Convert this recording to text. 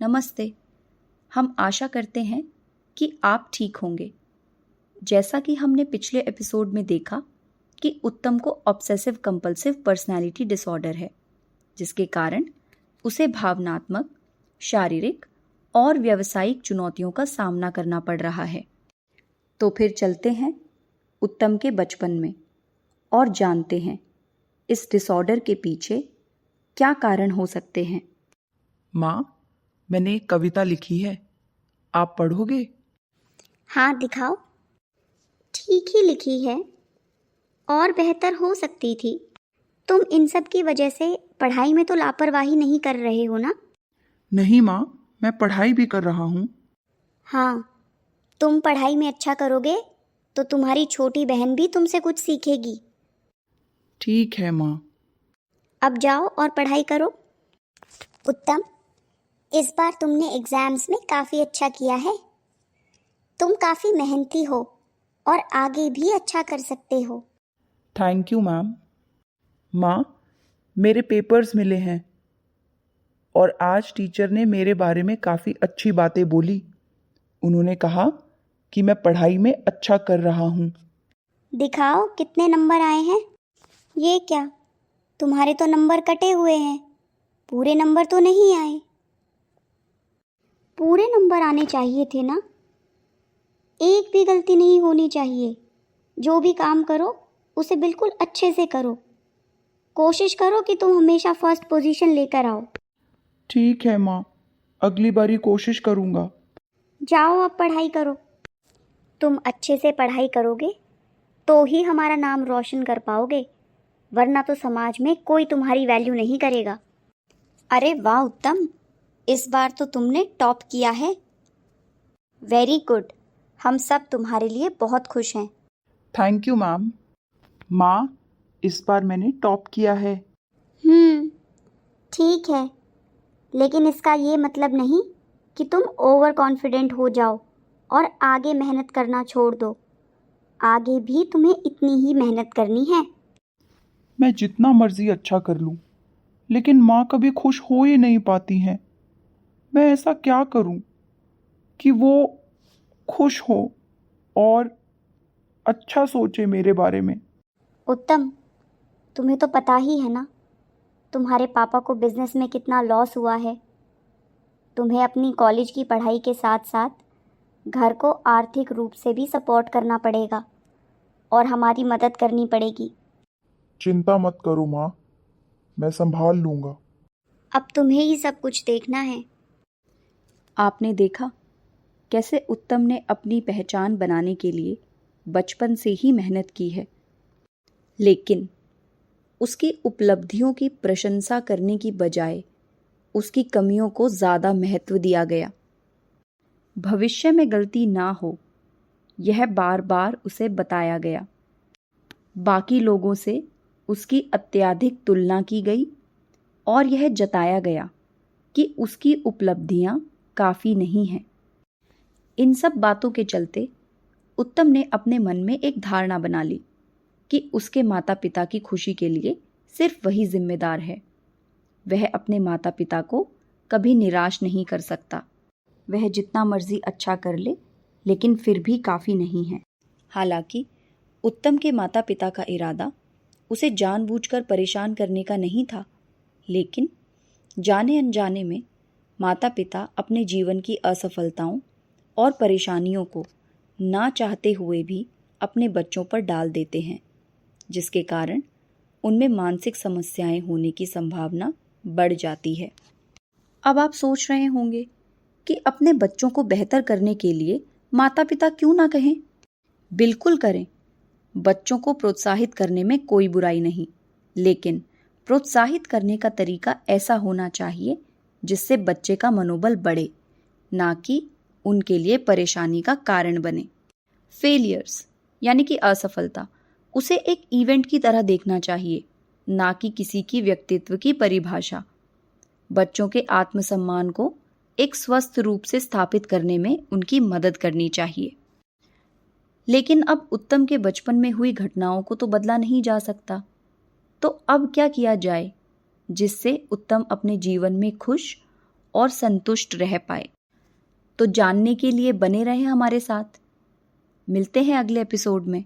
नमस्ते। हम आशा करते हैं कि आप ठीक होंगे। जैसा कि हमने पिछले एपिसोड में देखा कि उत्तम को ऑब्सेसिव कंपल्सिव पर्सनालिटी डिसऑर्डर है, जिसके कारण उसे भावनात्मक, शारीरिक और व्यावसायिक चुनौतियों का सामना करना पड़ रहा है। तो फिर चलते हैं उत्तम के बचपन में और जानते हैं इस डिसऑर्डर के पीछे क्या कारण हो सकते हैं। माँ, मैंने एक कविता लिखी है, आप पढ़ोगे? हाँ, दिखाओ। ठीक ही लिखी है, और बेहतर हो सकती थी। तुम इन सब की वजह से पढ़ाई में तो लापरवाही नहीं कर रहे हो ना? नहीं माँ, मैं पढ़ाई भी कर रहा हूँ। हाँ, तुम पढ़ाई में अच्छा करोगे तो तुम्हारी छोटी बहन भी तुमसे कुछ सीखेगी। ठीक है माँ। अब जाओ और पढ़ाई करो। उत्तम, इस बार तुमने एग्जाम्स में काफ़ी अच्छा किया है। तुम काफ़ी मेहनती हो और आगे भी अच्छा कर सकते हो। Thank you ma'am. माँ, मेरे पेपर्स मिले हैं और आज टीचर ने मेरे बारे में काफ़ी अच्छी बातें बोली। उन्होंने कहा कि मैं पढ़ाई में अच्छा कर रहा हूँ। दिखाओ कितने नंबर आए हैं। ये क्या, तुम्हारे तो नंबर कटे हुए हैं, पूरे नंबर तो नहीं आए। पूरे नंबर आने चाहिए थे ना, एक भी गलती नहीं होनी चाहिए। जो भी काम करो उसे बिल्कुल अच्छे से करो। कोशिश करो कि तुम हमेशा फर्स्ट पोजीशन लेकर आओ। ठीक है माँ, अगली बारी कोशिश करूँगा। जाओ अब पढ़ाई करो। तुम अच्छे से पढ़ाई करोगे तो ही हमारा नाम रोशन कर पाओगे, वरना तो समाज में कोई तुम्हारी वैल्यू नहीं करेगा। अरे वाह उत्तम, इस बार तो तुमने टॉप किया है। वेरी गुड, हम सब तुम्हारे लिए बहुत खुश हैं। Thank you ma'am. माँ, इस बार मैंने टॉप किया है। ठीक है, लेकिन इसका ये मतलब नहीं कि तुम ओवर कॉन्फिडेंट हो जाओ और आगे मेहनत करना छोड़ दो। आगे भी तुम्हें इतनी ही मेहनत करनी है। मैं जितना मर्जी अच्छा कर लूँ, लेकिन माँ कभी खुश हो ही नहीं पाती हैं। मैं ऐसा क्या करूँ कि वो खुश हो और अच्छा सोचे मेरे बारे में। उत्तम, तुम्हें तो पता ही है ना, तुम्हारे पापा को बिजनेस में कितना लॉस हुआ है। तुम्हें अपनी कॉलेज की पढ़ाई के साथ साथ घर को आर्थिक रूप से भी सपोर्ट करना पड़ेगा और हमारी मदद करनी पड़ेगी। चिंता मत करो माँ, मैं संभाल लूँगा। अब तुम्हें ही सब कुछ देखना है। आपने देखा कैसे उत्तम ने अपनी पहचान बनाने के लिए बचपन से ही मेहनत की है, लेकिन उसकी उपलब्धियों की प्रशंसा करने की बजाय उसकी कमियों को ज़्यादा महत्व दिया गया। भविष्य में गलती ना हो, यह बार बार उसे बताया गया। बाकी लोगों से उसकी अत्यधिक तुलना की गई और यह जताया गया कि उसकी उपलब्धियां काफ़ी नहीं हैं। इन सब बातों के चलते उत्तम ने अपने मन में एक धारणा बना ली कि उसके माता पिता की खुशी के लिए सिर्फ वही जिम्मेदार है। वह अपने माता पिता को कभी निराश नहीं कर सकता। वह जितना मर्जी अच्छा कर ले, लेकिन फिर भी काफ़ी नहीं है। हालांकि उत्तम के माता पिता का इरादा उसे जानबूझकर परेशान करने का नहीं था, लेकिन जाने अनजाने में माता पिता अपने जीवन की असफलताओं और परेशानियों को ना चाहते हुए भी अपने बच्चों पर डाल देते हैं, जिसके कारण उनमें मानसिक समस्याएं होने की संभावना बढ़ जाती है। अब आप सोच रहे होंगे कि अपने बच्चों को बेहतर करने के लिए माता पिता क्यों ना कहें? बिल्कुल करें। बच्चों को प्रोत्साहित करने में कोई बुराई नहीं, लेकिन प्रोत्साहित करने का तरीका ऐसा होना चाहिए जिससे बच्चे का मनोबल बढ़े, ना कि उनके लिए परेशानी का कारण बने। फेलियर्स यानी कि असफलता, उसे एक इवेंट की तरह देखना चाहिए, ना कि किसी की व्यक्तित्व की परिभाषा। बच्चों के आत्मसम्मान को एक स्वस्थ रूप से स्थापित करने में उनकी मदद करनी चाहिए। लेकिन अब उत्तम के बचपन में हुई घटनाओं को तो बदला नहीं जा सकता, तो अब क्या किया जाए जिससे उत्तम अपने जीवन में खुश और संतुष्ट रह पाए। तो जानने के लिए बने रहें हमारे साथ। मिलते हैं अगले एपिसोड में।